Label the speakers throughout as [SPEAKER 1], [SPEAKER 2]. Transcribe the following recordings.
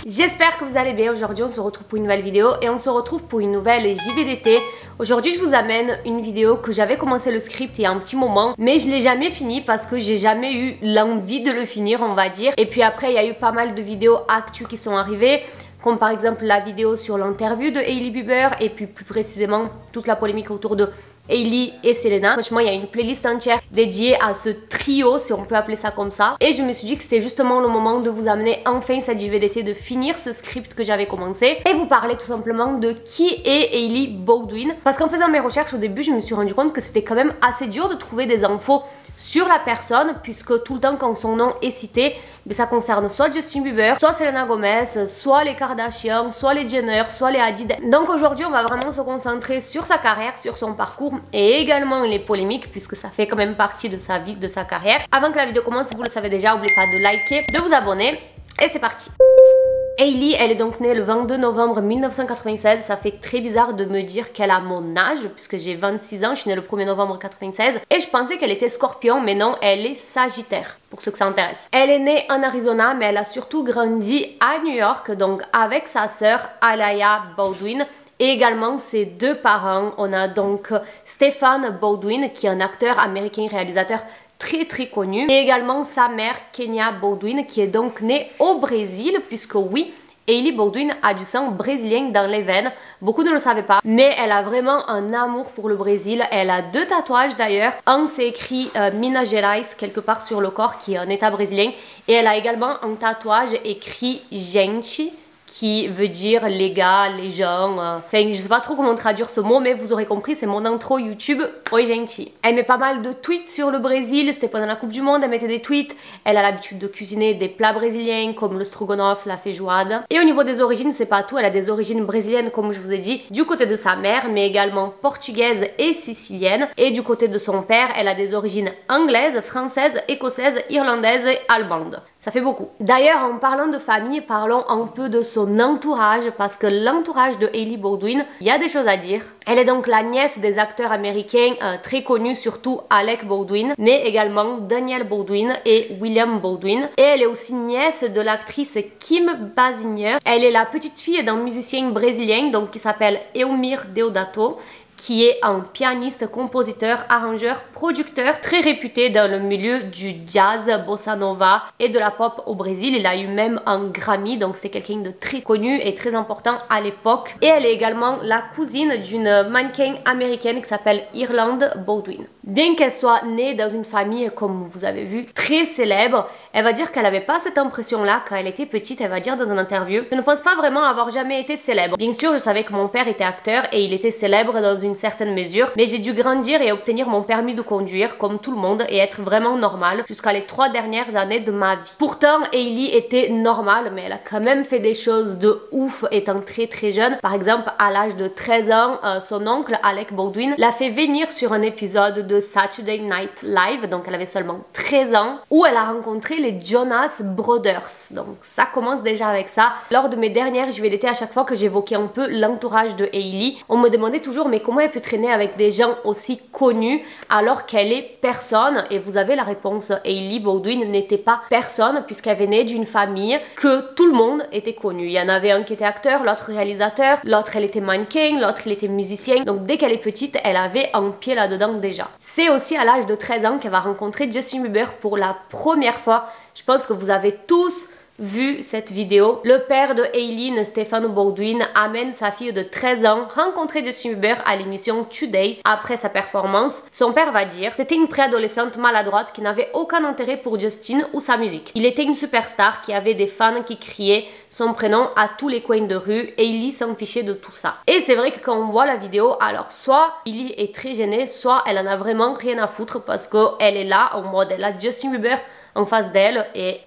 [SPEAKER 1] J'espère que vous allez bien. Aujourd'hui on se retrouve pour une nouvelle vidéo et on se retrouve pour une nouvelle JVDT. Aujourd'hui je vous amène une vidéo que j'avais commencé le script il y a un petit moment, mais je l'ai jamais fini parce que j'ai jamais eu l'envie de le finir, on va dire. Et puis après il y a eu pas mal de vidéos actu qui sont arrivées, comme par exemple la vidéo sur l'interview de Hailey Bieber et puis plus précisément toute la polémique autour de Hailey et Selena. Franchement, il y a une playlist entière dédiée à ce trio, si on peut appeler ça comme ça. Et je me suis dit que c'était justement le moment de vous amener enfin cette JVDT, de finir ce script que j'avais commencé et vous parler tout simplement de qui est Hailey Baldwin. Parce qu'en faisant mes recherches au début, je me suis rendu compte que c'était quand même assez dur de trouver des infos sur la personne, puisque tout le temps quand son nom est cité, ça concerne soit Justin Bieber, soit Selena Gomez, soit les Kardashian, soit les Jenner, soit les Hadid. Donc aujourd'hui on va vraiment se concentrer sur sa carrière, sur son parcours et également les polémiques, puisque ça fait quand même partie de sa vie, de sa carrière. Avant que la vidéo commence, vous le savez déjà, n'oubliez pas de liker, de vous abonner et c'est parti. Hailey, elle est donc née le 22 novembre 1996. Ça fait très bizarre de me dire qu'elle a mon âge, puisque j'ai 26 ans, je suis née le 1er novembre 1996. Et je pensais qu'elle était Scorpion, mais non, elle est Sagittaire, pour ceux que ça intéresse. Elle est née en Arizona, mais elle a surtout grandi à New York, donc avec sa sœur Alaya Baldwin. Et également ses deux parents. On a donc Stephen Baldwin, qui est un acteur américain réalisateur très connu, et également sa mère Kenya Baldwin, qui est donc née au Brésil, puisque oui, Hailey Baldwin a du sang brésilien dans les veines. Beaucoup ne le savaient pas, mais elle a vraiment un amour pour le Brésil. Elle a deux tatouages d'ailleurs. Un, c'est écrit Minas Gerais quelque part sur le corps, qui est un état brésilien, et elle a également un tatouage écrit Gente, qui veut dire les gars, les gens, enfin je sais pas trop comment traduire ce mot, mais vous aurez compris, c'est mon intro YouTube, Oi gente. Elle met pas mal de tweets sur le Brésil, c'était pendant la Coupe du Monde, elle mettait des tweets, elle a l'habitude de cuisiner des plats brésiliens comme le stroganoff, la feijoada. Et au niveau des origines, c'est pas tout, elle a des origines brésiliennes comme je vous ai dit, du côté de sa mère, mais également portugaise et sicilienne. Et du côté de son père, elle a des origines anglaises, françaises, écossaises, irlandaises et allemandes. Ça fait beaucoup. D'ailleurs, en parlant de famille, parlons un peu de son entourage, parce que l'entourage de Hailey Baldwin, il y a des choses à dire. Elle est donc la nièce des acteurs américains très connus, surtout Alec Baldwin, mais également Daniel Baldwin et William Baldwin. Et elle est aussi nièce de l'actrice Kim Basinger. Elle est la petite fille d'un musicien brésilien donc qui s'appelle Eumir Deodato, qui est un pianiste, compositeur, arrangeur, producteur très réputé dans le milieu du jazz, bossa nova et de la pop au Brésil. Il a eu même un Grammy, donc c'est quelqu'un de très connu et très important à l'époque. Et elle est également la cousine d'une mannequin américaine qui s'appelle Irlande Baldwin. Bien qu'elle soit née dans une famille, comme vous avez vu, très célèbre, elle va dire qu'elle n'avait pas cette impression-là quand elle était petite. Elle va dire dans une interview: je ne pense pas vraiment avoir jamais été célèbre. Bien sûr, je savais que mon père était acteur et il était célèbre dans une certaine mesure, mais j'ai dû grandir et obtenir mon permis de conduire comme tout le monde et être vraiment normale jusqu'à les 3 dernières années de ma vie. Pourtant, Hailey était normale, mais elle a quand même fait des choses de ouf étant très jeune. Par exemple, à l'âge de 13 ans, son oncle Alec Baldwin l'a fait venir sur un épisode de Saturday Night Live, donc elle avait seulement 13 ans, où elle a rencontré les Jonas Brothers. Donc ça commence déjà avec ça. Lors de mes dernières JVDT, à chaque fois que j'évoquais un peu l'entourage de Hailey, on me demandait toujours mais comment elle peut traîner avec des gens aussi connus alors qu'elle est personne? Et vous avez la réponse. Hailey Baldwin n'était pas personne puisqu'elle venait d'une famille que tout le monde était connu. Il y en avait un qui était acteur, l'autre réalisateur, l'autre elle était mannequin, l'autre il était musicien. Donc dès qu'elle est petite, elle avait un pied là-dedans déjà. C'est aussi à l'âge de 13 ans qu'elle va rencontrer Justin Bieber pour la première fois. Je pense que vous avez tous vu cette vidéo. Le père de Hailey, Stephen Baldwin, amène sa fille de 13 ans rencontrer Justin Bieber à l'émission Today après sa performance. Son père va dire: c'était une préadolescente maladroite qui n'avait aucun intérêt pour Justin ou sa musique. Il était une superstar qui avait des fans qui criaient son prénom à tous les coins de rue. Hailey s'en fichait de tout ça. Et c'est vrai que quand on voit la vidéo, alors soit Hailey est très gênée, soit elle en a vraiment rien à foutre parce qu'elle est là en mode elle a Justin Bieber en face d'elle et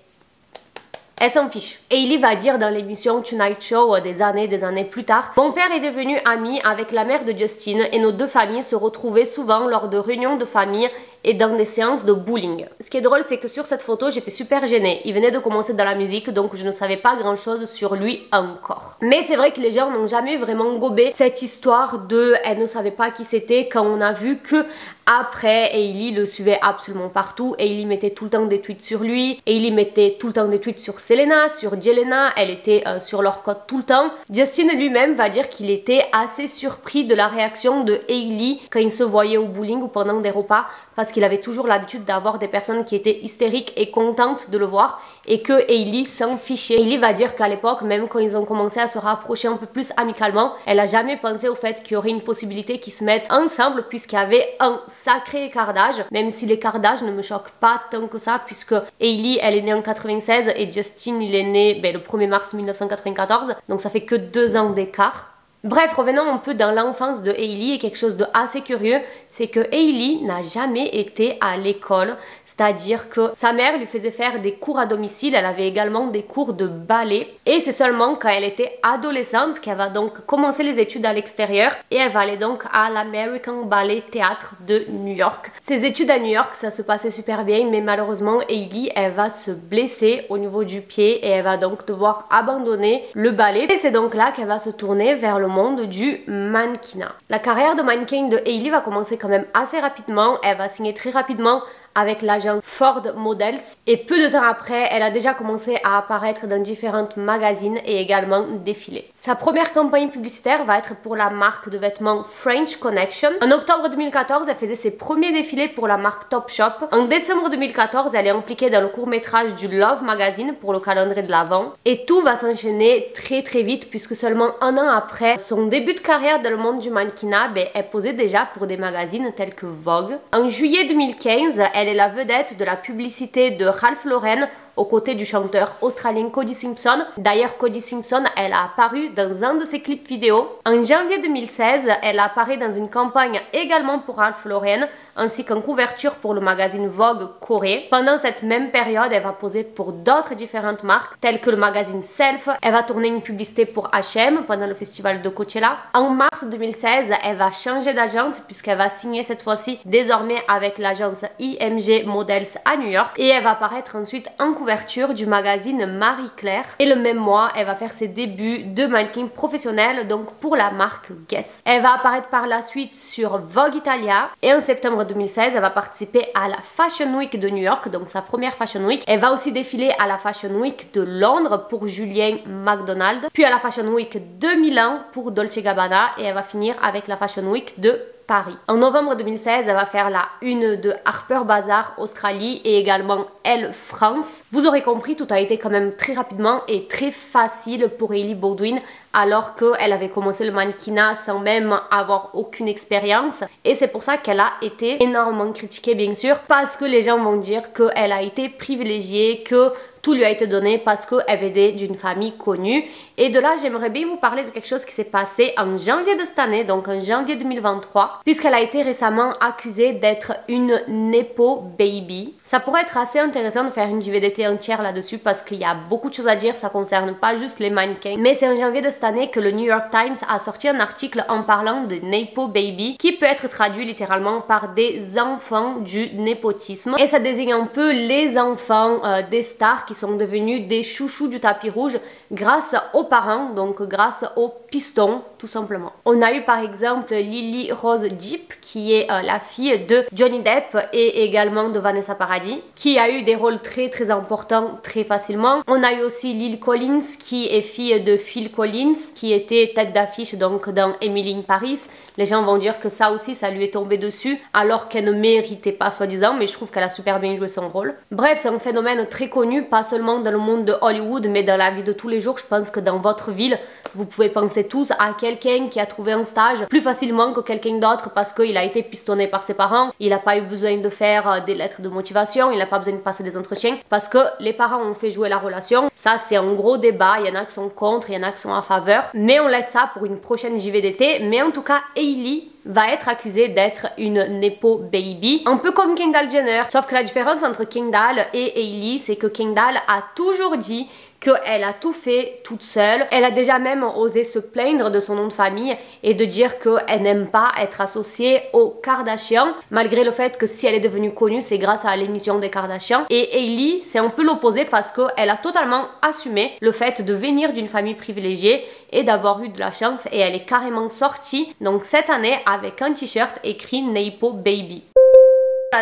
[SPEAKER 1] elle s'en fiche. Hailey va dire dans l'émission Tonight Show des années plus tard: mon père est devenu ami avec la mère de Justin et nos deux familles se retrouvaient souvent lors de réunions de famille et dans des séances de bowling. Ce qui est drôle, c'est que sur cette photo, j'étais super gênée. Il venait de commencer dans la musique, donc je ne savais pas grand chose sur lui encore. Mais c'est vrai que les gens n'ont jamais vraiment gobé cette histoire de elle ne savait pas qui c'était quand on a vu que après, Hailey le suivait absolument partout. Hailey mettait tout le temps des tweets sur lui. Hailey mettait tout le temps des tweets sur Selena, sur Jelena. Elle était sur leur code tout le temps. Justin lui-même va dire qu'il était assez surpris de la réaction de Hailey quand il se voyait au bowling ou pendant des repas, parce qu'il avait toujours l'habitude d'avoir des personnes qui étaient hystériques et contentes de le voir et que Hailey s'en fichait. Hailey va dire qu'à l'époque, même quand ils ont commencé à se rapprocher un peu plus amicalement, elle a jamais pensé au fait qu'il y aurait une possibilité qu'ils se mettent ensemble, puisqu'il y avait un sacré écart d'âge, même si l'écart d'âge ne me choque pas tant que ça, puisque Hailey elle est née en 96 et Justin il est né le 1er mars 1994, donc ça fait que 2 ans d'écart. Bref, revenons un peu dans l'enfance de Hailey, et quelque chose de assez curieux, c'est que Hailey n'a jamais été à l'école, c'est-à-dire que sa mère lui faisait faire des cours à domicile, elle avait également des cours de ballet, et c'est seulement quand elle était adolescente qu'elle va donc commencer les études à l'extérieur, et elle va aller donc à l'American Ballet Theatre de New York. Ses études à New York, ça se passait super bien, mais malheureusement Hailey, elle va se blesser au niveau du pied, et elle va donc devoir abandonner le ballet, et c'est donc là qu'elle va se tourner vers le monde du mannequinat. La carrière de mannequin de Hailey va commencer quand même assez rapidement, elle va signer très rapidement avec l'agence Ford Models, et peu de temps après, elle a déjà commencé à apparaître dans différentes magazines et également défiler. Sa première campagne publicitaire va être pour la marque de vêtements French Connection. En octobre 2014, elle faisait ses premiers défilés pour la marque Topshop. En décembre 2014, elle est impliquée dans le court-métrage du Love Magazine pour le calendrier de l'Avent. Et tout va s'enchaîner très vite, puisque seulement 1 an après son début de carrière dans le monde du mannequinat, elle posait déjà pour des magazines tels que Vogue. En juillet 2015, elle est la vedette de la publicité de Ralph Lauren aux côtés du chanteur australien Cody Simpson. D'ailleurs, Cody Simpson, elle a apparu dans un de ses clips vidéo. En janvier 2016, elle apparaît dans une campagne également pour Ralph Lauren, ainsi qu'en couverture pour le magazine Vogue Corée. Pendant cette même période, elle va poser pour d'autres différentes marques, telles que le magazine Self. Elle va tourner une publicité pour H&M pendant le festival de Coachella. En mars 2016, elle va changer d'agence, puisqu'elle va signer cette fois-ci désormais avec l'agence IMG Models à New York. Et elle va apparaître ensuite en couverture du magazine Marie Claire. Et le même mois, elle va faire ses débuts de mannequin professionnel, donc pour la marque Guess. Elle va apparaître par la suite sur Vogue Italia, et en septembre 2016, elle va participer à la Fashion Week de New York, donc sa première Fashion Week. Elle va aussi défiler à la Fashion Week de Londres pour Julien McDonald, puis à la Fashion Week de Milan pour Dolce Gabbana, et elle va finir avec la Fashion Week de Paris. En novembre 2016, elle va faire la une de Harper Bazaar Australie et également Elle France. Vous aurez compris, tout a été quand même très rapidement et très facile pour Hailey Baldwin, alors qu'elle avait commencé le mannequinat sans même avoir aucune expérience, et c'est pour ça qu'elle a été énormément critiquée, bien sûr, parce que les gens vont dire qu'elle a été privilégiée, que tout lui a été donné parce qu'elle venait d'une famille connue. Et de là, j'aimerais bien vous parler de quelque chose qui s'est passé en janvier de cette année, donc en janvier 2023, puisqu'elle a été récemment accusée d'être une Nepo Baby. Ça pourrait être assez intéressant de faire une JVDT entière là-dessus, parce qu'il y a beaucoup de choses à dire, ça concerne pas juste les mannequins. Mais c'est en janvier de cette année que le New York Times a sorti un article en parlant de Nepo Baby, qui peut être traduit littéralement par des enfants du népotisme. Et ça désigne un peu les enfants des stars qui sont devenus des chouchous du tapis rouge grâce aux parents, donc grâce aux pistons tout simplement. On a eu par exemple Lily Rose Depp, qui est la fille de Johnny Depp et également de Vanessa Paradis, qui a eu des rôles très importants très facilement. On a eu aussi Lily Collins, qui est fille de Phil Collins, qui était tête d'affiche donc dans Emily in Paris. Les gens vont dire que ça aussi, ça lui est tombé dessus, alors qu'elle ne méritait pas soi-disant, mais je trouve qu'elle a super bien joué son rôle. Bref, c'est un phénomène très connu, pas seulement dans le monde de Hollywood, mais dans la vie de tous les jours. Je pense que dans votre ville, vous pouvez penser tous à quelqu'un qui a trouvé un stage plus facilement que quelqu'un d'autre parce qu'il a été pistonné par ses parents, il n'a pas eu besoin de faire des lettres de motivation, il n'a pas besoin de passer des entretiens parce que les parents ont fait jouer la relation. Ça, c'est un gros débat, il y en a qui sont contre, il y en a qui sont en faveur, mais on laisse ça pour une prochaine JVDT. Mais en tout cas, Hailey va être accusée d'être une Nepo Baby, un peu comme Kendall Jenner, sauf que la différence entre Kendall et Hailey, c'est que Kendall a toujours dit qu'elle a tout fait toute seule. Elle a déjà même osé se plaindre de son nom de famille et de dire qu'elle n'aime pas être associée aux Kardashian, malgré le fait que si elle est devenue connue, c'est grâce à l'émission des Kardashian. Et Hailey, c'est un peu l'opposé parce qu'elle a totalement assumé le fait de venir d'une famille privilégiée et d'avoir eu de la chance, et elle est carrément sortie donc cette année avec un t-shirt écrit Nepo Baby.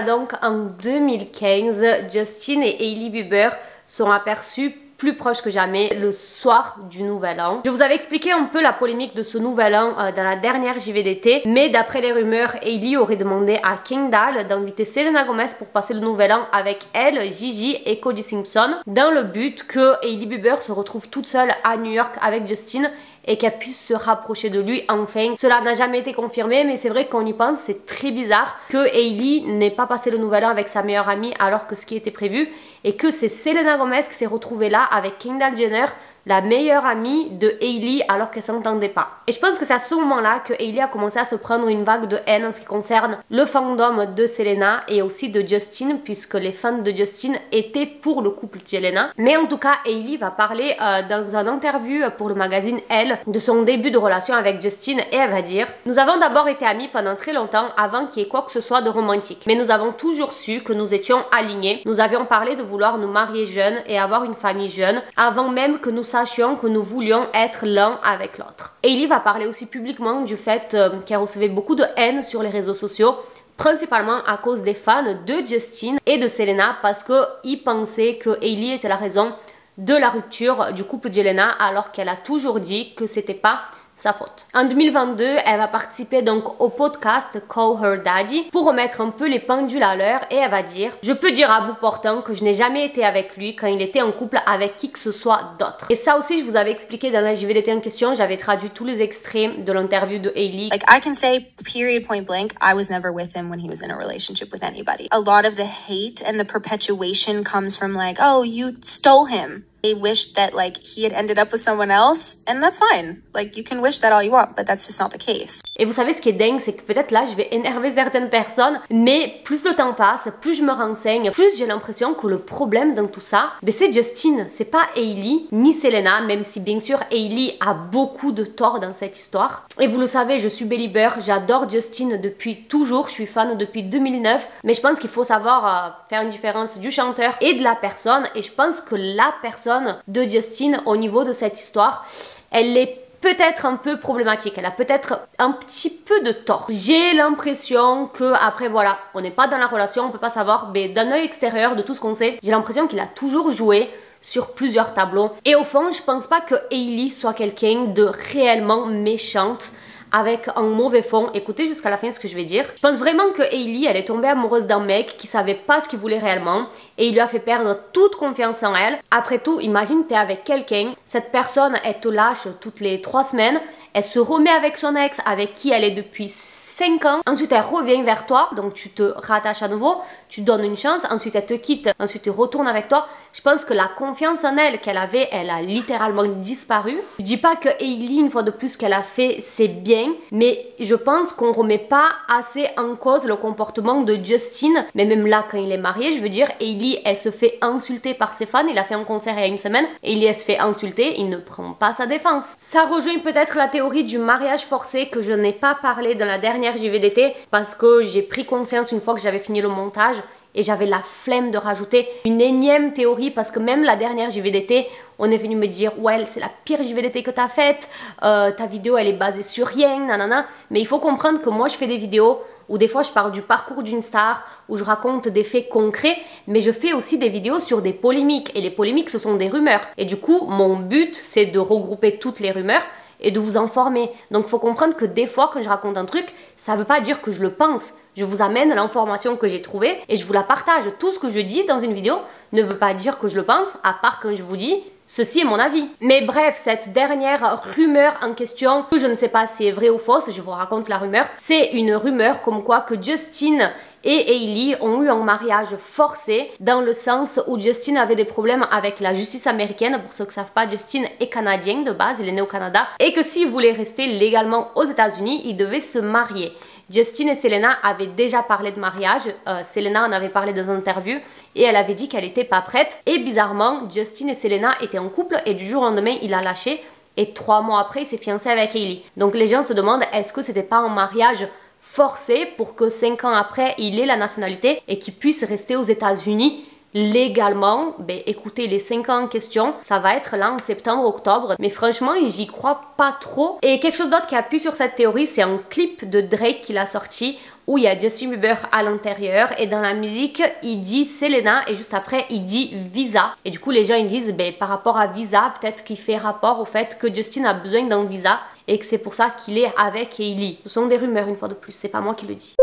[SPEAKER 1] Donc en 2015, Justin et Hailey Bieber sont aperçus plus proches que jamais le soir du Nouvel An. Je vous avais expliqué un peu la polémique de ce Nouvel An dans la dernière JVDT, mais d'après les rumeurs, Hailey aurait demandé à Kendall d'inviter Selena Gomez pour passer le Nouvel An avec elle, Gigi et Cody Simpson, dans le but que Hailey Bieber se retrouve toute seule à New York avec Justin et qu'elle puisse se rapprocher de lui enfin. Cela n'a jamais été confirmé, mais c'est vrai qu'on y pense, c'est très bizarre que Hailey n'ait pas passé le Nouvel An avec sa meilleure amie alors que ce qui était prévu, et que c'est Selena Gomez qui s'est retrouvée là avec Kendall Jenner, la meilleure amie de Hailey, alors qu'elle s'entendait pas. Et je pense que c'est à ce moment-là que Hailey a commencé à se prendre une vague de haine en ce qui concerne le fandom de Selena et aussi de Justin, puisque les fans de Justin étaient pour le couple Jelena. Mais en tout cas, Hailey va parler dans une interview pour le magazine Elle de son début de relation avec Justin, et elle va dire: nous avons d'abord été amis pendant très longtemps avant qu'il y ait quoi que ce soit de romantique, mais nous avons toujours su que nous étions alignés. Nous avions parlé de vouloir nous marier jeunes et avoir une famille jeune avant même que nous sachions que nous voulions être l'un avec l'autre. Hailey va parler aussi publiquement du fait qu'elle recevait beaucoup de haine sur les réseaux sociaux, principalement à cause des fans de Justin et de Selena, parce qu'ils pensaient que Hailey était la raison de la rupture du couple Jelena, alors qu'elle a toujours dit que c'était pas sa faute. En 2022, elle va participer donc au podcast Call Her Daddy pour remettre un peu les pendules à l'heure, et elle va dire: je peux dire à bout portant que je n'ai jamais été avec lui quand il était en couple avec qui que ce soit d'autre. Et ça aussi, je vous avais expliqué dans la JVDT en question, j'avais traduit tous les extraits de l'interview de Hailey.
[SPEAKER 2] Like, I can say, period, point blank, I was never with him when he was in a relationship with anybody. A lot of the hate and the perpetuation comes from like, oh, you stole him. They wished that like he had ended up with someone else, and that's fine. Like, you can wish that all you want, but that's just not the case.
[SPEAKER 1] Et vous savez ce qui est dingue, c'est que peut-être là je vais énerver certaines personnes, mais plus le temps passe, plus je me renseigne, plus j'ai l'impression que le problème dans tout ça, c'est Justin, c'est pas Hailey ni Selena, même si bien sûr Hailey a beaucoup de tort dans cette histoire. Et vous le savez, je suis belieber, j'adore Justin depuis toujours, je suis fan depuis 2009, mais je pense qu'il faut savoir faire une différence du chanteur et de la personne, et je pense que la personne de Justin au niveau de cette histoire, elle est peut-être un peu problématique, elle a peut-être un petit peu de tort. J'ai l'impression que, après voilà, on n'est pas dans la relation, on peut pas savoir, mais d'un œil extérieur de tout ce qu'on sait, j'ai l'impression qu'il a toujours joué sur plusieurs tableaux. Et au fond, je pense pas que Hailey soit quelqu'un de réellement méchante avec un mauvais fond. Écoutez jusqu'à la fin ce que je vais dire. Je pense vraiment que Hailey, elle est tombée amoureuse d'un mec qui savait pas ce qu'il voulait réellement et il lui a fait perdre toute confiance en elle. Après tout, imagine t'es avec quelqu'un, cette personne elle te lâche toutes les 3 semaines, elle se remet avec son ex avec qui elle est depuis 5 ans, ensuite elle revient vers toi, donc tu te rattaches à nouveau, tu donnes une chance, ensuite elle te quitte, ensuite elle retourne avec toi. Je pense que la confiance en elle qu'elle avait, elle a littéralement disparu. Je dis pas que Hailey, une fois de plus, qu'elle a fait, c'est bien, mais je pense qu'on remet pas assez en cause le comportement de Justin, mais même là quand il est marié, je veux dire, Hailey, elle se fait insulter par ses fans, il a fait un concert il y a une semaine, Hailey elle se fait insulter, il ne prend pas sa défense. Ça rejoint peut-être la théorie du mariage forcé que je n'ai pas parlé dans la dernière JVDT parce que j'ai pris conscience une fois que j'avais fini le montage et j'avais la flemme de rajouter une énième théorie parce que même la dernière JVDT, on est venu me dire ouais c'est la pire JVDT que t'as faite, ta vidéo elle est basée sur rien, nanana. Mais il faut comprendre que moi je fais des vidéos où des fois je parle du parcours d'une star, où je raconte des faits concrets, mais je fais aussi des vidéos sur des polémiques et les polémiques ce sont des rumeurs. Et du coup mon but c'est de regrouper toutes les rumeurs et de vous informer. Donc il faut comprendre que des fois quand je raconte un truc, ça veut pas dire que je le pense. Je vous amène l'information que j'ai trouvée et je vous la partage. Tout ce que je dis dans une vidéo ne veut pas dire que je le pense, à part quand je vous dis ceci est mon avis. Mais bref, cette dernière rumeur en question, que je ne sais pas si c'est vrai ou fausse, je vous raconte la rumeur. C'est une rumeur comme quoi que Justin et Hailey ont eu un mariage forcé dans le sens où Justin avait des problèmes avec la justice américaine. Pour ceux qui ne savent pas, Justin est canadien de base, il est né au Canada et que s'il voulait rester légalement aux États-Unis, il devait se marier. Justin et Selena avaient déjà parlé de mariage. Selena en avait parlé dans une interview et elle avait dit qu'elle n'était pas prête. Et bizarrement, Justin et Selena étaient en couple et du jour au lendemain, il a lâché. Et 3 mois après, il s'est fiancé avec Hailey. Donc les gens se demandent, est-ce que c'était pas un mariage forcé pour que 5 ans après, il ait la nationalité et qu'il puisse rester aux États-Unis légalement? Ben écoutez, les 5 ans en question, ça va être là en septembre, octobre. Mais franchement, j'y crois pas trop. Et quelque chose d'autre qui appuie sur cette théorie, c'est un clip de Drake qu'il a sorti où il y a Justin Bieber à l'intérieur et dans la musique, il dit Selena et juste après, il dit visa. Et du coup, les gens ils disent, ben, par rapport à visa, peut-être qu'il fait rapport au fait que Justin a besoin d'un visa et que c'est pour ça qu'il est avec Hailey. Ce sont des rumeurs une fois de plus, c'est pas moi qui le dis.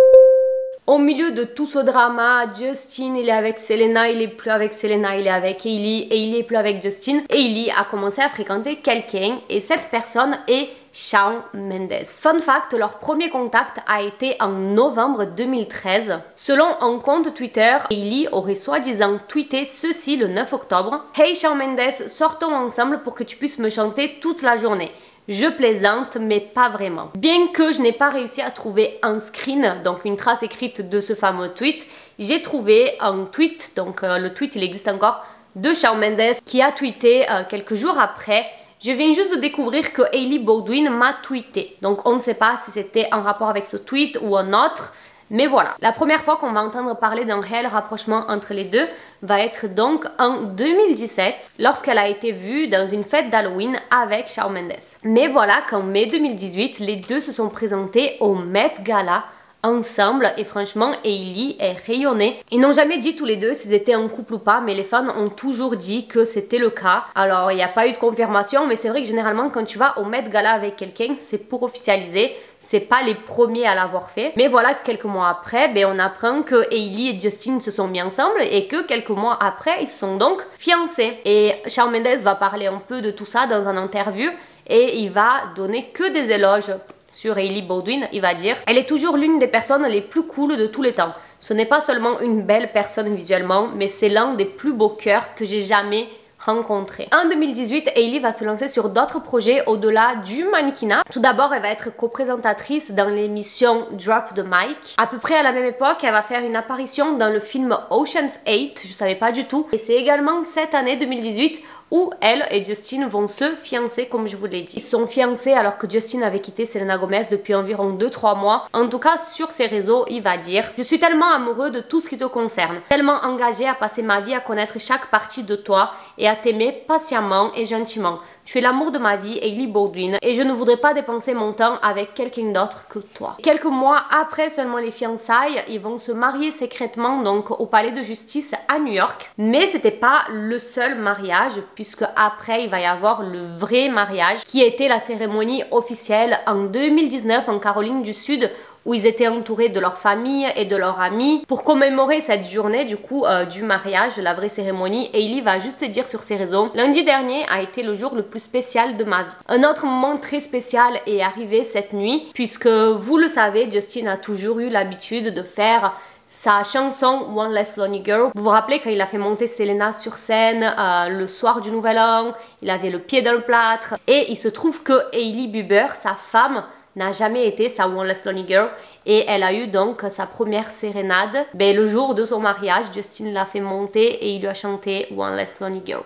[SPEAKER 1] Au milieu de tout ce drama, Justin il est avec Selena, il est plus avec Selena, il est avec Hailey et il est plus avec Justin. Hailey a commencé à fréquenter quelqu'un et cette personne est Shawn Mendes. Fun fact, leur premier contact a été en novembre 2013. Selon un compte Twitter, Hailey aurait soi-disant tweeté ceci le 9 octobre. Hey Shawn Mendes, sortons ensemble pour que tu puisses me chanter toute la journée. Je plaisante, mais pas vraiment. Bien que je n'ai pas réussi à trouver un screen, donc une trace écrite de ce fameux tweet, j'ai trouvé un tweet, donc le tweet il existe encore, de Shawn Mendes qui a tweeté quelques jours après. Je viens juste de découvrir que Hailey Baldwin m'a tweeté. Donc on ne sait pas si c'était en rapport avec ce tweet ou un autre. Mais voilà, la première fois qu'on va entendre parler d'un réel rapprochement entre les deux va être donc en 2017 lorsqu'elle a été vue dans une fête d'Halloween avec Shawn Mendes. Mais voilà qu'en mai 2018, les deux se sont présentés au Met Gala ensemble et franchement Hailey est rayonnée. Ils n'ont jamais dit tous les deux s'ils étaient en couple ou pas, mais les fans ont toujours dit que c'était le cas. Alors il n'y a pas eu de confirmation, mais c'est vrai que généralement quand tu vas au Met Gala avec quelqu'un, c'est pour officialiser. C'est pas les premiers à l'avoir fait. Mais voilà que quelques mois après, ben, on apprend que Hailey et Justin se sont mis ensemble et que quelques mois après, ils se sont donc fiancés. Et Shawn Mendes va parler un peu de tout ça dans une interview et il va donner que des éloges sur Hailey Baldwin. Il va dire « Elle est toujours l'une des personnes les plus cool de tous les temps. Ce n'est pas seulement une belle personne visuellement, mais c'est l'un des plus beaux cœurs que j'ai jamais rencontré. » En 2018, Hailey va se lancer sur d'autres projets au-delà du mannequinat. Tout d'abord, elle va être co-présentatrice dans l'émission Drop the Mic. À peu près à la même époque, elle va faire une apparition dans le film Ocean's 8, je savais pas du tout. Et c'est également cette année 2018 où elle et Justin vont se fiancer comme je vous l'ai dit. Ils sont fiancés alors que Justin avait quitté Selena Gomez depuis environ 2-3 mois. En tout cas sur ses réseaux il va dire « Je suis tellement amoureux de tout ce qui te concerne, tellement engagé à passer ma vie à connaître chaque partie de toi et à t'aimer patiemment et gentiment. Tu es l'amour de ma vie, Hailey Baldwin, et je ne voudrais pas dépenser mon temps avec quelqu'un d'autre que toi. » Quelques mois après seulement les fiançailles, ils vont se marier secrètement donc au palais de justice à New York. Mais c'était pas le seul mariage puisque après il va y avoir le vrai mariage qui était la cérémonie officielle en 2019 en Caroline du Sud où ils étaient entourés de leur famille et de leurs amis. Pour commémorer cette journée du coup du mariage, la vraie cérémonie, Hailey va juste dire sur ses réseaux « Lundi dernier a été le jour le plus spécial de ma vie. Un autre moment très spécial est arrivé cette nuit puisque vous le savez, Justin a toujours eu l'habitude de faire sa chanson One Less Lonely Girl. Vous vous rappelez quand il a fait monter Selena sur scène le soir du Nouvel An, il avait le pied dans le plâtre et il se trouve que Hailey Bieber, sa femme, n'a jamais été sa One Less Lonely Girl et elle a eu donc sa première sérénade. Ben, le jour de son mariage, Justin l'a fait monter et il lui a chanté One Less Lonely Girl.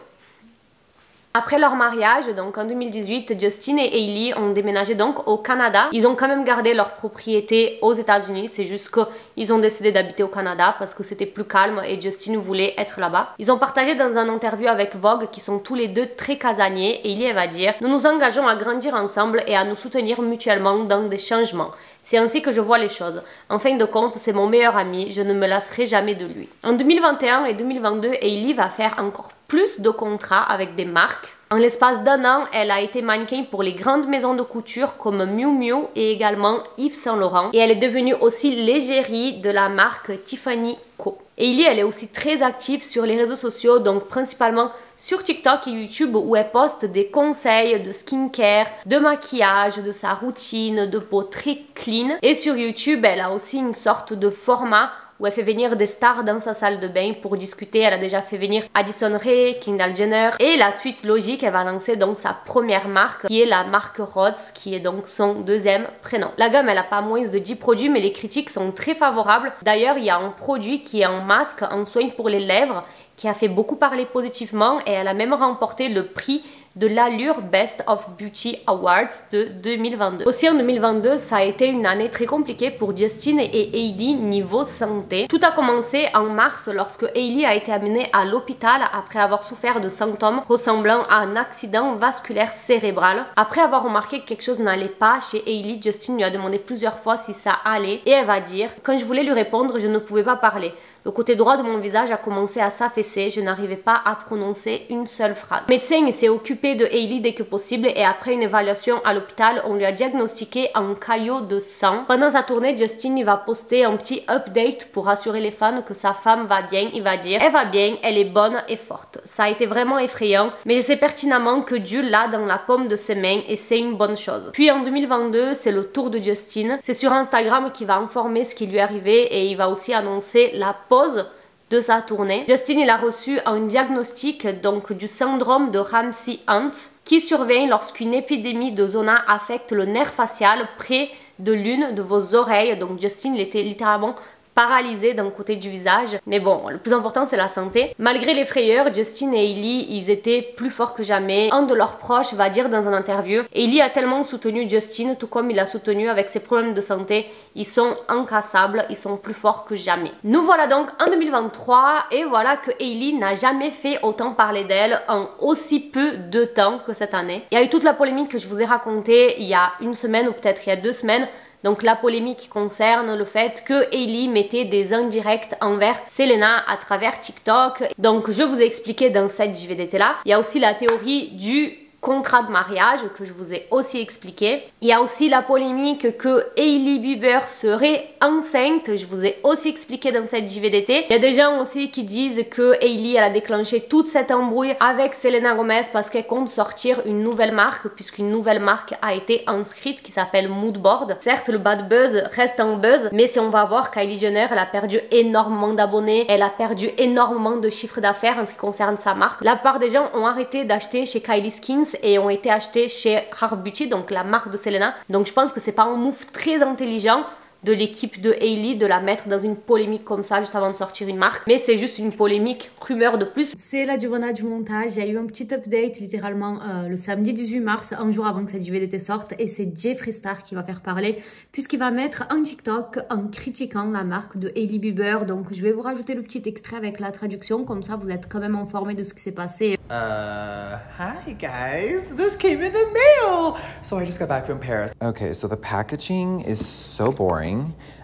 [SPEAKER 1] Après leur mariage, donc en 2018, Justin et Hailey ont déménagé donc au Canada. Ils ont quand même gardé leur propriété aux États-Unis, c'est juste qu'ils ont décidé d'habiter au Canada parce que c'était plus calme et Justin voulait être là-bas. Ils ont partagé dans un interview avec Vogue qu'ils sont tous les deux très casaniers et Hailey va dire « Nous nous engageons à grandir ensemble et à nous soutenir mutuellement dans des changements. C'est ainsi que je vois les choses. En fin de compte, c'est mon meilleur ami, je ne me lasserai jamais de lui. » En 2021 et 2022, Hailey va faire encore plus de contrats avec des marques. En l'espace d'un an, elle a été mannequin pour les grandes maisons de couture comme Miu Miu et également Yves Saint Laurent. Et elle est devenue aussi l'égérie de la marque Tiffany Co. Hailey, elle est aussi très active sur les réseaux sociaux, donc principalement sur TikTok et YouTube où elle poste des conseils de skincare, de maquillage, de sa routine, de peau très clean. Et sur YouTube, elle a aussi une sorte de format où elle fait venir des stars dans sa salle de bain pour discuter. Elle a déjà fait venir Addison Rae, Kendall Jenner. Et la suite logique, elle va lancer donc sa première marque, qui est la marque Rhodes, qui est donc son deuxième prénom. La gamme, elle a pas moins de 10 produits, mais les critiques sont très favorables. D'ailleurs, il y a un produit qui est un masque, un soin pour les lèvres, qui a fait beaucoup parler positivement, et elle a même remporté le prix de l'Allure Best of Beauty Awards de 2022. Aussi en 2022, ça a été une année très compliquée pour Justin et Hailey niveau santé. Tout a commencé en mars lorsque Hailey a été amenée à l'hôpital après avoir souffert de symptômes ressemblant à un accident vasculaire cérébral. Après avoir remarqué que quelque chose n'allait pas chez Hailey, Justin lui a demandé plusieurs fois si ça allait et elle va dire « Quand je voulais lui répondre, je ne pouvais pas parler. Le côté droit de mon visage a commencé à s'affaisser, je n'arrivais pas à prononcer une seule phrase. » Le médecin s'est occupé de Hailey dès que possible et après une évaluation à l'hôpital, on lui a diagnostiqué un caillot de sang. Pendant sa tournée, Justin il va poster un petit update pour rassurer les fans que sa femme va bien. Il va dire « Elle va bien, elle est bonne et forte. » Ça a été vraiment effrayant, mais je sais pertinemment que Dieu l'a dans la paume de ses mains et c'est une bonne chose. Puis en 2022, c'est le tour de Justin. C'est sur Instagram qu'il va informer ce qui lui est arrivé et il va aussi annoncer la pause de sa tournée. Justin il a reçu un diagnostic donc du syndrome de Ramsay-Hunt qui survient lorsqu'une épidémie de zona affecte le nerf facial près de l'une de vos oreilles. Donc Justin il était littéralement paralysé d'un côté du visage, mais bon, le plus important c'est la santé. Malgré les frayeurs, Justin et Hailey, ils étaient plus forts que jamais. Un de leurs proches va dire dans une interview, Hailey a tellement soutenu Justin, tout comme il l'a soutenu avec ses problèmes de santé. Ils sont incassables, ils sont plus forts que jamais. Nous voilà donc en 2023 et voilà que Hailey n'a jamais fait autant parler d'elle en aussi peu de temps que cette année. Il y a eu toute la polémique que je vous ai racontée il y a une semaine ou peut-être il y a 2 semaines. Donc la polémique concerne le fait que Hailey mettait des indirects envers Selena à travers TikTok. Donc je vous ai expliqué dans cette JVDT là. Il y a aussi la théorie du contrat de mariage que je vous ai aussi expliqué. Il y a aussi la polémique que Hailey Bieber serait enceinte. Je vous ai aussi expliqué dans cette JVDT. Il y a des gens aussi qui disent que Hailey elle a déclenché toute cette embrouille avec Selena Gomez parce qu'elle compte sortir une nouvelle marque puisqu'une nouvelle marque a été inscrite qui s'appelle Moodboard. Certes le bad buzz reste un buzz mais si on va voir Kylie Jenner elle a perdu énormément d'abonnés, elle a perdu énormément de chiffre d'affaires en ce qui concerne sa marque. La plupart des gens ont arrêté d'acheter chez Kylie Skins et ont été achetés chez Rare Beauty, donc la marque de Selena. Donc je pense que c'est pas un move très intelligent de l'équipe de Hailey de la mettre dans une polémique comme ça juste avant de sortir une marque, mais c'est juste une polémique rumeur de plus. C'est la Giovanna du montage. Il y a eu un petit update littéralement le samedi 18 mars, un jour avant que cette JVDT sorte, et c'est Jeffree Star qui va faire parler puisqu'il va mettre un TikTok en critiquant la marque de Hailey Bieber. Donc je vais vous rajouter le petit extrait avec la traduction, comme ça vous êtes quand même informés de ce qui s'est passé.
[SPEAKER 3] Hi guys, this came in the mail. So I just got back from Paris. Okay, so the packaging is so boring.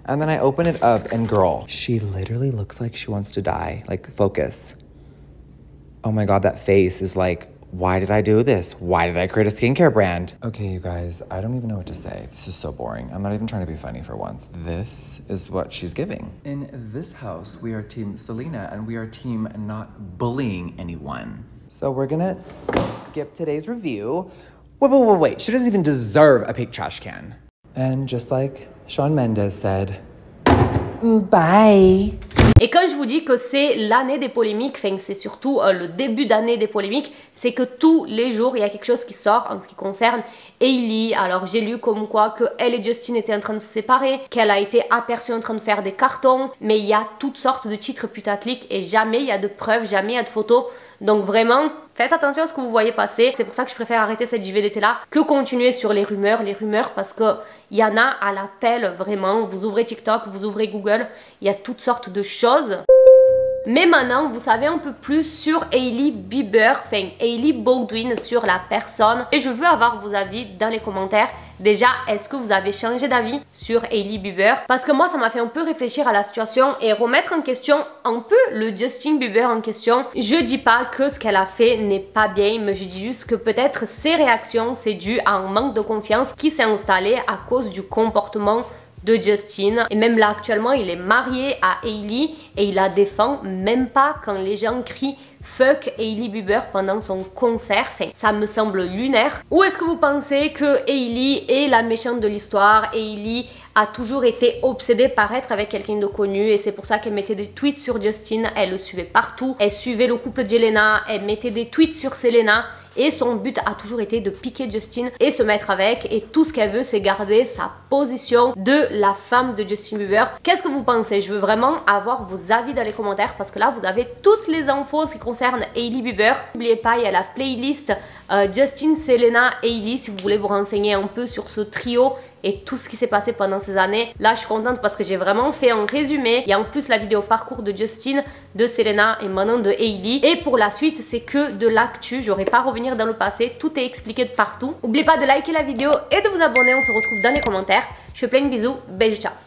[SPEAKER 3] And then I open it up and girl, she literally looks like she wants to die. Like, focus. Oh my God, that face is like, why did I do this? Why did I create a skincare brand? Okay, you guys, I don't even know what to say. This is so boring. I'm not even trying to be funny for once. This is what she's giving. In this house, we are team Selena and we are team not bullying anyone. So we're gonna skip today's review. Wait, she doesn't even deserve a pink trash can. And just like Shawn Mendes said, bye.
[SPEAKER 1] Et quand je vous dis que c'est l'année des polémiques, enfin c'est surtout le début d'année des polémiques, c'est que tous les jours il y a quelque chose qui sort en ce qui concerne Hailey. Alors j'ai lu comme quoi que elle et Justin étaient en train de se séparer, qu'elle a été aperçue en train de faire des cartons, mais il y a toutes sortes de titres putaclic et jamais il y a de preuves, jamais il y a de photos. Donc vraiment, faites attention à ce que vous voyez passer. C'est pour ça que je préfère arrêter cette JVDT là que continuer sur les rumeurs parce que il y en a à l'appel vraiment. Vous ouvrez TikTok, vous ouvrez Google, il y a toutes sortes de choses. Mais maintenant, vous savez un peu plus sur Hailey Bieber, enfin Hailey Baldwin, sur la personne. Et je veux avoir vos avis dans les commentaires. Déjà, est-ce que vous avez changé d'avis sur Hailey Bieber? Parce que moi, ça m'a fait un peu réfléchir à la situation et remettre en question un peu le Justin Bieber en question. Je dis pas que ce qu'elle a fait n'est pas bien, mais je dis juste que peut-être ses réactions, c'est dû à un manque de confiance qui s'est installé à cause du comportement de Justin. Et même là actuellement il est marié à Hailey et il la défend même pas quand les gens crient fuck Hailey Bieber pendant son concert. Enfin, ça me semble lunaire. Ou est-ce que vous pensez que Hailey est la méchante de l'histoire? Hailey a toujours été obsédée par être avec quelqu'un de connu et c'est pour ça qu'elle mettait des tweets sur Justin, elle le suivait partout, elle suivait le couple de Jelena, elle mettait des tweets sur Selena et son but a toujours été de piquer Justin et se mettre avec et tout ce qu'elle veut c'est garder sa position de la femme de Justin Bieber. Qu'est-ce que vous pensez? Je veux vraiment avoir vos avis dans les commentaires parce que là vous avez toutes les infos en ce qui concerne Hailey Bieber. N'oubliez pas, il y a la playlist Justin, Selena, Hailey si vous voulez vous renseigner un peu sur ce trio et tout ce qui s'est passé pendant ces années. Là, je suis contente parce que j'ai vraiment fait un résumé. Il y a en plus la vidéo parcours de Justin, de Selena et maintenant de Hailey. Et pour la suite, c'est que de l'actu. Je n'aurai pas à revenir dans le passé. Tout est expliqué de partout. N'oubliez pas de liker la vidéo et de vous abonner. On se retrouve dans les commentaires. Je fais plein de bisous. Bisous, ciao.